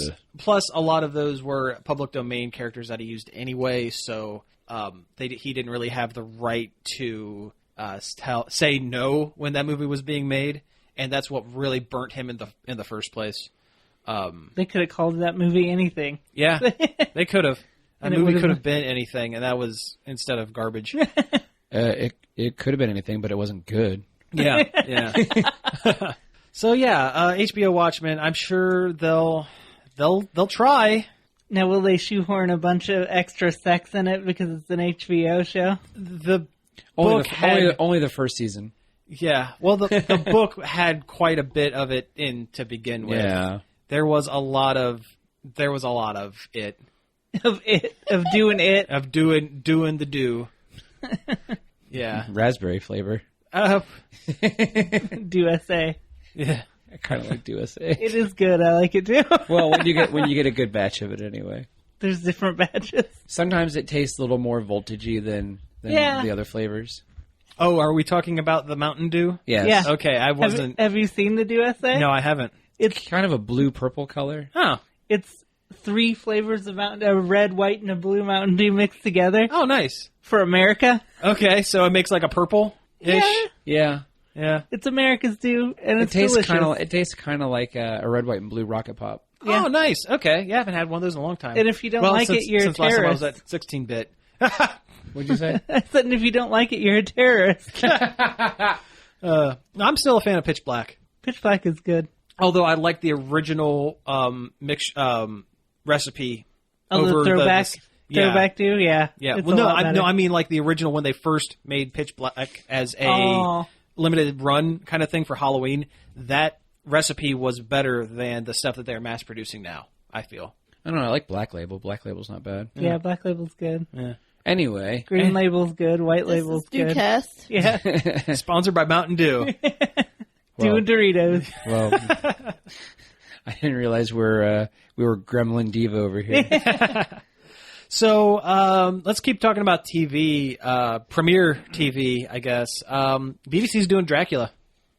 a lot of those were public domain characters that he used anyway, so he didn't really have the right to say no when that movie was being made, and that's what really burnt him in the first place. They could have called that movie anything. Yeah, they could have. That And movie could have been anything, and that was instead of garbage. It could have been anything, but it wasn't good. Yeah. So HBO Watchmen. I'm sure they'll try. Now, will they shoehorn a bunch of extra sex in it because it's an HBO show? The book only the first season. Yeah. Well, the book had quite a bit of it in to begin with. Yeah. There was a lot of it. Of doing it. Of doing the do. Yeah. Raspberry flavor. Do SA. Yeah. I kind of like USA. It is good. I like it too. Well, when you get a good batch of it anyway. There's different batches. Sometimes it tastes a little more voltagey than the other flavors. Oh, are we talking about the Mountain Dew? Yes. Yeah. Okay, I wasn't. Have you seen the Do SA? No, I haven't. It's Kind of a blue-purple color. Huh. It's 3 flavors of Mountain Dew, a red, white, and a blue Mountain Dew mixed together Oh, nice. for America. Okay, so it makes like a purple-ish. Yeah. Yeah. It's America's Dew, and It it's tastes delicious. It tastes kind of like a red, white, and blue Rocket Pop. Yeah. Oh, nice. Okay, yeah, I haven't had one of those in a long time. And if you don't like it, you're a since last time I was terrorist. at 16-bit. What'd you say? I said, and if you don't like it, you're a terrorist. I'm still a fan of Pitch Black. Pitch Black is good. Although I like the original mix recipe Oh, over the throwback Dew? Yeah. Yeah. It's Well, a lot better. I mean like the original when they first made Pitch Black as a Oh. limited run kind of thing for Halloween. That recipe was better than the stuff that they're mass producing now, I feel. I don't know. I like Black Label. Black Label's not bad. Yeah, Black Label's good. Anyway. Green Label's good. White This Label's is good. Dewcast. Yeah. Sponsored by Mountain Dew. Doing Doritos. Well, I didn't realize we were Gremlin Diva over here. So let's keep talking about TV, premiere TV, I guess. BBC's doing Dracula.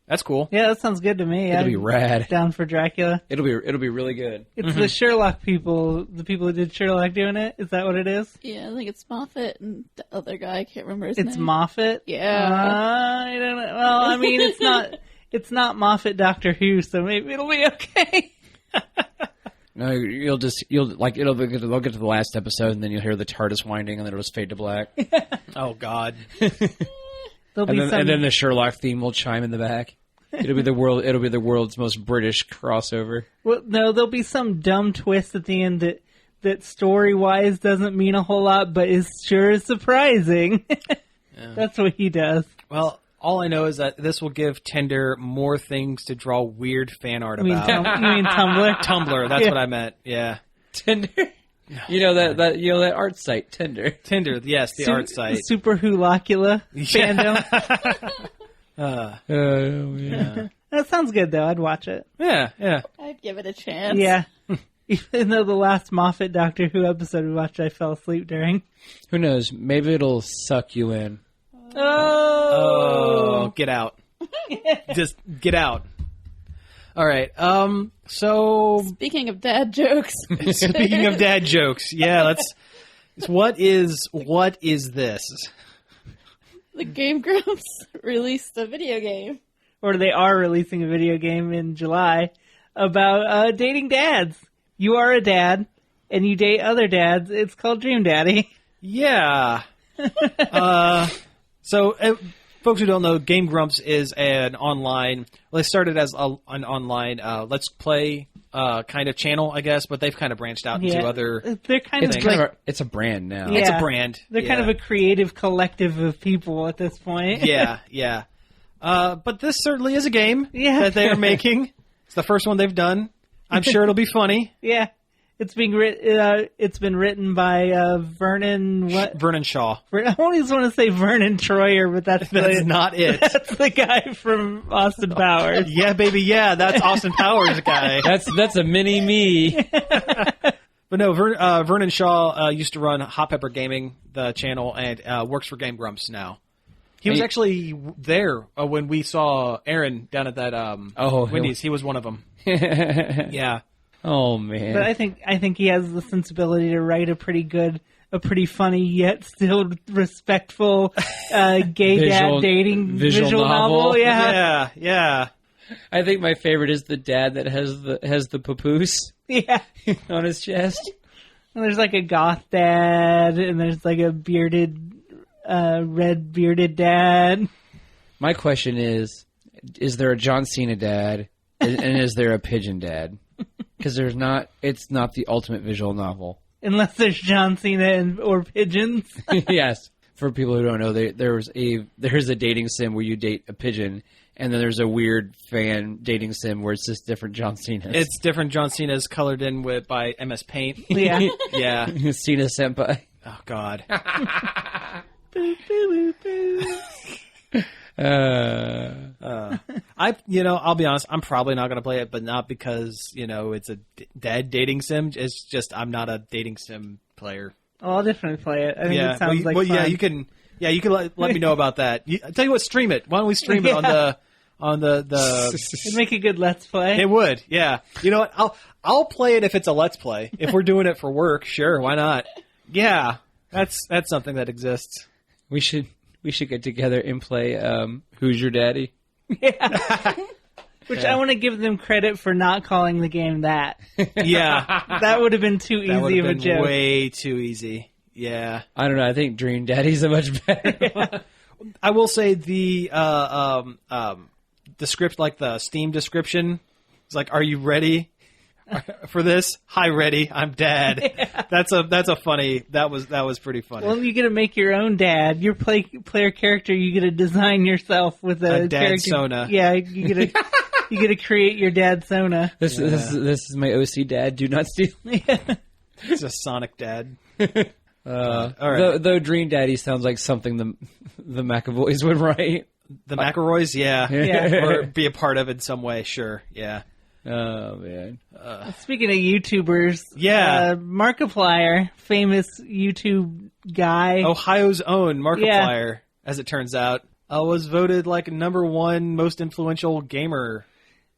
That's cool. Yeah, that sounds good to me. It'll I'm be rad. down for Dracula. It'll be really good. It's the Sherlock people, the people who did Sherlock doing it. Is that what it is? Yeah, I think it's Moffat and the other guy. I can't remember his name. It's Moffat? Yeah. I don't know. Well, I mean, it's not Moffat Doctor Who, so maybe it'll be okay. No, they'll get to the last episode and then you'll hear the TARDIS winding and then it'll just fade to black. Oh, God. There'll and, be then, and then the Sherlock theme will chime in the back. It'll be the world's most British crossover. Well, no, there'll be some dumb twist at the end that story-wise doesn't mean a whole lot, but is sure is surprising. That's what he does. Well, all I know is that this will give Tinder more things to draw weird fan art You mean, about. you mean Tumblr? Tumblr, that's Yeah. what I meant. Yeah. Tinder. You know that art site, Tinder. Tinder, yes, the art site. Super Hulacula fandom. Yeah. That sounds good, though. I'd watch it. Yeah, yeah. I'd give it a chance. Yeah. Even though the last Moffat Doctor Who episode we watched, I fell asleep during. Who knows? Maybe it'll suck you in. Oh, get out. Just get out. All right. So Speaking of dad jokes, speaking of dad jokes, yeah, what is this? the Game Grumps released a video game. or they are releasing a video game in July about dating dads. You are a dad, and you date other dads. It's called Dream Daddy. Yeah. So, folks who don't know, Game Grumps is an online. Well, they started as an online Let's Play kind of channel, I guess, but they've kind of branched out into other. They're kind It's of kind like, of it's a brand now. Yeah. It's a brand. They're kind of a creative collective of people at this point. Yeah. But this certainly is a game Yeah. that they are making. It's the first one they've done. I'm sure it'll be funny. Yeah. It's being it's been written by Vernon. What? Vernon Shaw. I always want to say Vernon Troyer, but that's not it. That's the guy from Austin Powers. Yeah, baby, yeah, that's Austin Powers guy. That's a mini me. But no, Vernon Shaw used to run Hot Pepper Gaming, the channel, and works for Game Grumps now. He was actually there when we saw Aaron down at that Wendy's. He was one of them. Yeah. Oh man! But I think he has the sensibility to write a pretty funny yet still respectful gay dad dating visual novel. Yeah. I think my favorite is the dad that has the papoose on his chest. And there's like a goth dad, and there's like a red bearded dad. My question is there a John Cena dad, and is there a pigeon dad? Because it's not the ultimate visual novel. Unless there's John Cena or pigeons. Yes. For people who don't know, there's a dating sim where you date a pigeon, and then there's a weird fan dating sim where it's just different John Cenas. It's different John Cena's colored in by MS Paint. Yeah. Yeah. Cena senpai. Oh, God. I'll be honest, I'm probably not going to play it, but not because, it's a dead dating sim. It's just I'm not a dating sim player. Oh, I'll definitely play it. I think it sounds like fun. Yeah, you can let me know about that. I'll tell you what, stream it. Why don't we stream it on the It'd make a good Let's Play. It would, yeah. You know what? I'll play it if it's a Let's Play. If we're doing it for work, sure, why not? Yeah. That's something that exists. We should get together and play Who's Your Daddy? Yeah. Which I want to give them credit for not calling the game that. Yeah. That would have been too easy of a joke. Way too easy. Yeah. I don't know. I think Dream Daddy's a much better one. I will say the script, like the Steam description, is like, "Are you ready for this? Hi, ready. I'm Dad." Yeah. That's a funny. That was pretty funny. Well, you get to make your own dad. Your player character, you get to design yourself with a dad character. Sona. Yeah, you get to create your dad Sona. This is my OC dad. Do not steal. It's a Sonic dad. All right. Though Dream Daddy sounds like something the McAvoys would write. The McElroys, yeah. Or be a part of in some way, sure, yeah. Oh, man. Speaking of YouTubers, Markiplier, famous YouTube guy. Ohio's own Markiplier, as it turns out, was voted like #1 most influential gamer.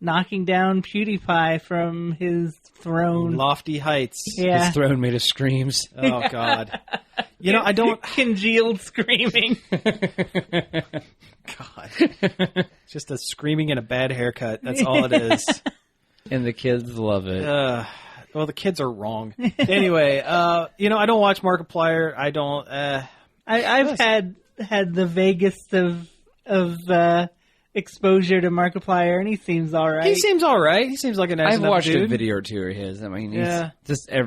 Knocking down PewDiePie from his throne. Lofty heights. Yeah. His throne made of screams. Oh, God. I don't... Congealed screaming. God. Just a screaming and a bad haircut. That's all it is. And the kids love it. Well, the kids are wrong. Anyway, I don't watch Markiplier. I don't... I've had the vaguest of exposure to Markiplier, and he seems all right. He seems all right. He seems like a nice I've watched dude. a video or two of his. I mean, Yeah.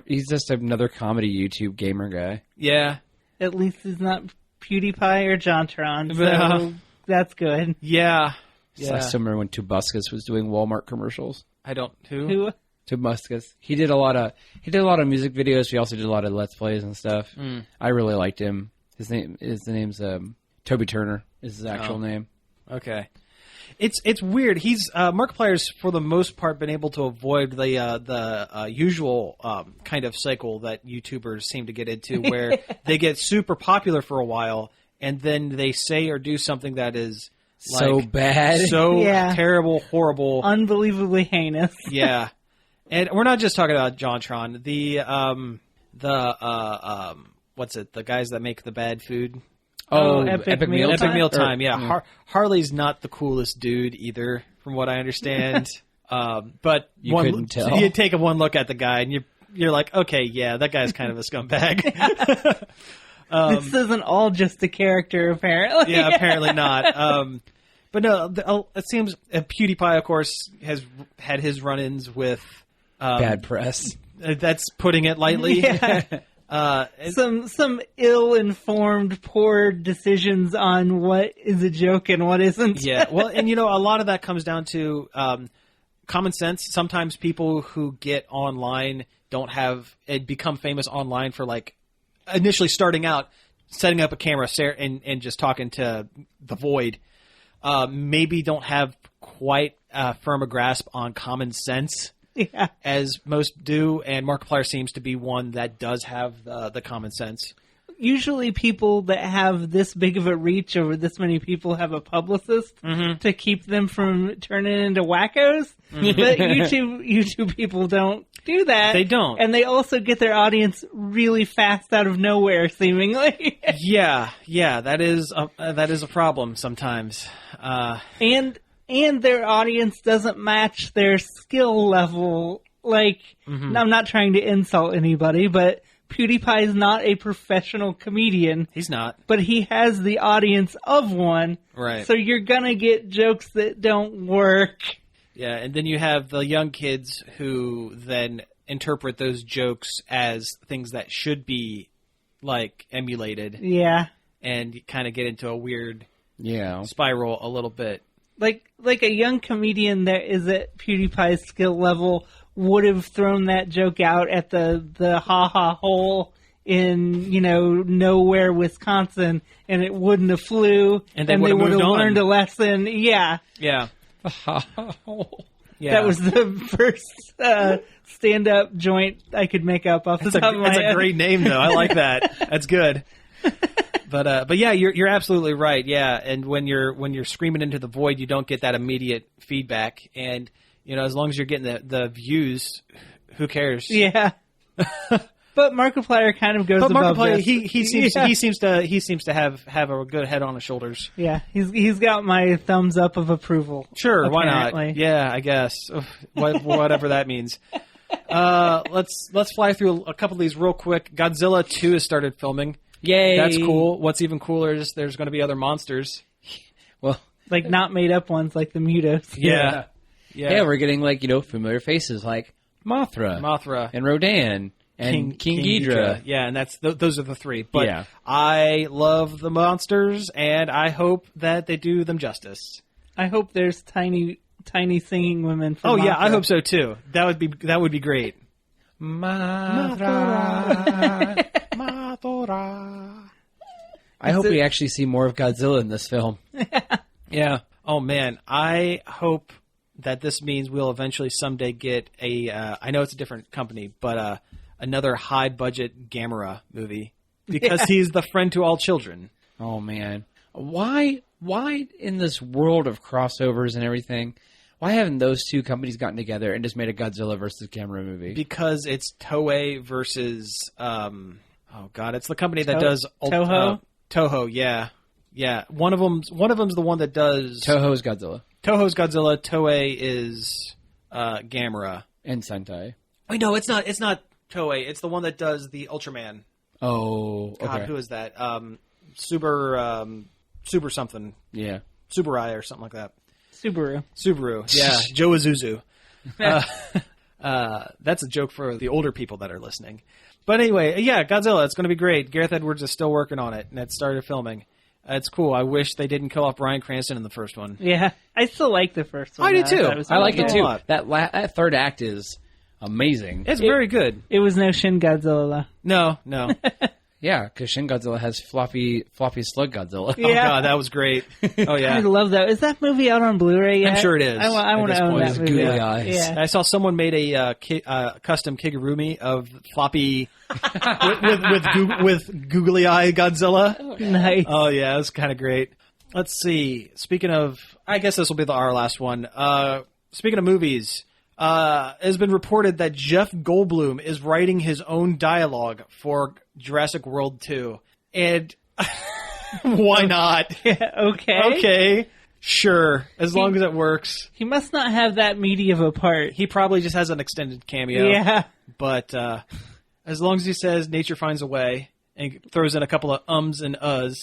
he's just another comedy YouTube gamer guy. Yeah. At least he's not PewDiePie or JonTron, so Yeah. that's good. Yeah. I still remember when Tobuscus was doing Walmart commercials. I don't... Who? Who? Tobuscus. He did a lot of music videos. He also did a lot of Let's Plays and stuff. I really liked him. His name's Toby Turner is his actual name. Okay. It's weird. He's Markiplier's for the most part been able to avoid the usual kind of cycle that YouTubers seem to get into, where they get super popular for a while and then they say or do something that is So bad, so terrible, horrible, unbelievably heinous. Yeah, and we're not just talking about JonTron. The what's it? The guys that make the bad food. Epic Meal Epic Time? Mealtime, yeah. Harley's not the coolest dude either, from what I understand. But You couldn't tell. You take one look at the guy, and you're like, okay, yeah, that guy's kind of a scumbag. This isn't all just a character, apparently. Yeah, apparently not. But no, it seems PewDiePie, of course, has had his run-ins with Bad press. That's putting it lightly. Yeah. Some ill-informed, poor decisions on what is a joke and what isn't. Yeah, well, and a lot of that comes down to common sense. Sometimes people who get online don't have it become famous online for like initially starting out, setting up a camera and just talking to the void. Maybe don't have quite firm a grasp on common sense. Yeah. As most do, and Markiplier seems to be one that does have the common sense. Usually people that have this big of a reach over this many people have a publicist to keep them from turning into wackos. But YouTube people don't do that. They don't. And they also get their audience really fast out of nowhere, seemingly. Yeah, that is a problem sometimes. And their audience doesn't match their skill level. Like, I'm not trying to insult anybody, but PewDiePie is not a professional comedian. He's not. But he has the audience of one. Right. So you're going to get jokes that don't work. Yeah, and then you have the young kids who then interpret those jokes as things that should be, like, emulated. Yeah. And kind of get into a weird spiral a little bit. Like a young comedian that is at PewDiePie's skill level would have thrown that joke out at the ha-ha hole in, nowhere, Wisconsin, and it wouldn't have flew, and they would have on. learned a lesson. Yeah. Yeah. The ha-ha hole. Yeah. That was the first stand-up joint I could make up off the top of my head. That's a great name, though. I like that. That's good. But yeah, you're absolutely right. Yeah, and when you're screaming into the void, you don't get that immediate feedback. And as long as you're getting the views, who cares? Yeah. But Markiplier kind of goes above this. He seems to have a good head on his shoulders. Yeah, he's got my thumbs up of approval. Sure, apparently. Why not? Yeah, I guess whatever that means. Let's fly through a couple of these real quick. Godzilla 2 has started filming. Yay! That's cool. What's even cooler is there's going to be other monsters. Well, like not made up ones like the Mutos. Yeah. Yeah, we're getting familiar faces like Mothra, and Rodan, and King Ghidorah. Yeah, and those are the three. But yeah. I love the monsters, and I hope that they do them justice. I hope there's tiny singing women. For Mothra. Yeah, I hould so too. That would be great. Mothra. I hope we actually see more of Godzilla in this film. Yeah. Oh man, I hope that this means we'll eventually someday get I know it's a different company, but another high budget Gamera movie because he's the friend to all children. Oh man. Why in this world of crossovers and everything, why haven't those two companies gotten together and just made a Godzilla versus Gamera movie? Because it's Toei versus it's the company that does Toho. Toho, yeah. One of them's the one that does Toho's Godzilla. Toei is Gamera and Sentai. Wait, no, it's not Toei. It's the one that does the Ultraman. Oh, okay. God, who is that? Super something. Yeah. Subarai or something like that. Subaru. Yeah. Joe Azuzu. That's a joke for the older people that are listening. But anyway, yeah, Godzilla. It's going to be great. Gareth Edwards is still working on it, and it started filming. It's cool. I wish they didn't kill off Bryan Cranston in the first one. Yeah, I still like the first one. I do too. I like it too. That third act is amazing. It's very good. It was no Shin Godzilla, though. No. Yeah, because Shin Godzilla has floppy slug Godzilla. Yeah. Oh god, that was great. Oh yeah, I love that. Is that movie out on Blu-ray yet? I'm sure it is. I want to own that movie. Googly eyes. Yeah. I saw someone made a custom Kigurumi of floppy with googly eye Godzilla. Oh, nice. Oh yeah, it was kind of great. Let's see. Speaking of, I guess this will be our last one. Speaking of movies. It has been reported that Jeff Goldblum is writing his own dialogue for Jurassic World 2. And Why not? Okay. Okay. Sure. As long as it works. He must not have that meaty of a part. He probably just has an extended cameo. Yeah. But as long as he says nature finds a way and throws in a couple of ums and uhs,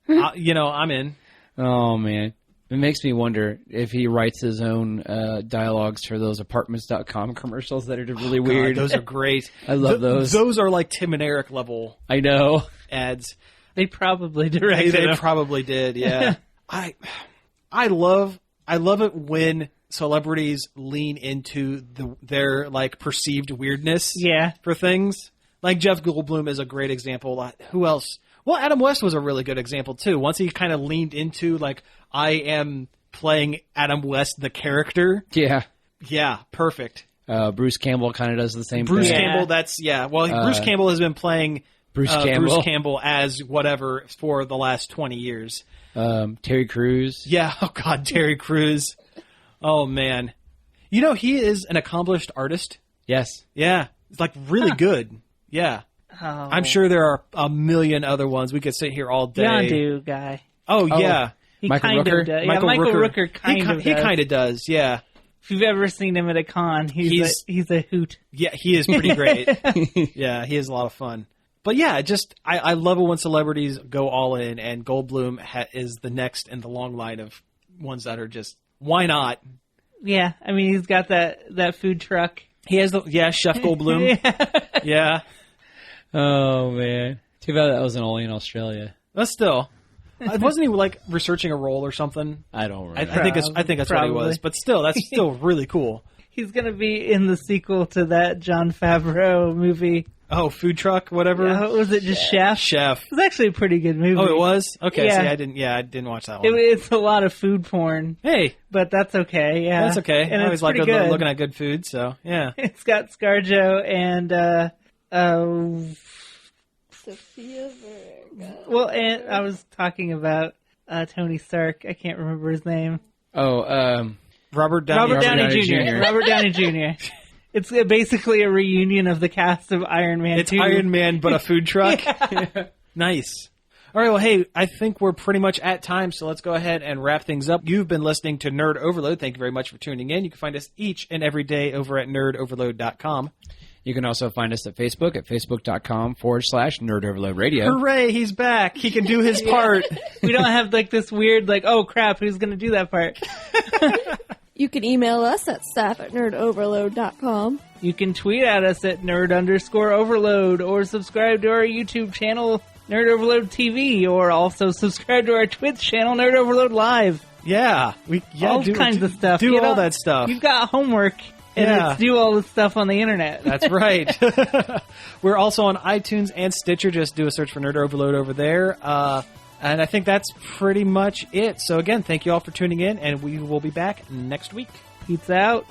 I'm in. Oh, man. It makes me wonder if he writes his own dialogues for those apartments.com commercials that are really weird. God, those are great. I love those. Those are like Tim and Eric level I know. ads. They probably directed They him. probably did, yeah. I love it when celebrities lean into their like perceived weirdness Yeah. for things. Like Jeff Goldblum is a great example. Who else? Well, Adam West was a really good example too. Once he kind of leaned into like, I am playing Adam West the character. Yeah. Yeah, perfect. Bruce Campbell kind of does the same Bruce thing. Campbell, Bruce Campbell has been playing Bruce Campbell as whatever for the last 20 years. Terry Crews. Yeah, oh God, Terry Crews. Oh man. You know, he is an accomplished artist. Yes. Yeah. It's like really good. Yeah. Oh. I'm sure there are a million other ones. We could sit here all day. Yondu guy. Oh, yeah. He Michael kind Rooker? of does. Yeah, Michael Rooker kind of does. He kind of does, yeah. If you've ever seen him at a con, he's a hoot. Yeah, he is pretty great. Yeah, he is a lot of fun. But yeah, I love it when celebrities go all in, and Goldblum is the next in the long line of ones that are just, why not? Yeah, I mean, he's got that food truck. He has Chef Goldblum. Yeah. Oh, man. Too bad that wasn't only in Australia. But still, wasn't he like researching a role or something? I don't remember. I think that's what he was. But still, that's still really cool. He's going to be in the sequel to that Jon Favreau movie. Oh, food truck, whatever. What was it, just Chef? Chef. It was actually a pretty good movie. Oh, it was? Okay, Yeah. see, I didn't watch that one. It's a lot of food porn, Hey, but that's okay. Yeah, that's okay. And I always it's like pretty good. looking at good food, so yeah. It's got ScarJo and Sophia Vergara. well, and I was talking about Tony Stark. I can't remember his name. Oh, Robert Downey Downey Jr. Jr. Robert Downey Jr. It's basically a reunion of the cast of Iron Man. It's 2. Iron Man, but a food truck. Nice. All right, well, hey, I think we're pretty much at time, so let's go ahead and wrap things up. You've been listening to Nerd Overload. Thank you very much for tuning in. You can find us each and every day over at nerdoverload.com. you can also find us at facebook.com/nerdoverloadradio. Hooray, he's back. He can do his part. We don't have like this weird like, oh crap, who's going to do that part? You can email us at staff@nerdoverload.com. You can tweet at us at nerd_overload or subscribe to our YouTube channel, Nerd Overload TV, or also subscribe to our Twitch channel, Nerd Overload Live. Yeah. All kinds of stuff. Do all that stuff. You've got homework, and Yeah. it's do all this stuff on the internet. That's right. We're also on iTunes and Stitcher. Just do a search for Nerd Overload over there. And I think that's pretty much it. So again, thank you all for tuning in, and we will be back next week. Peace out.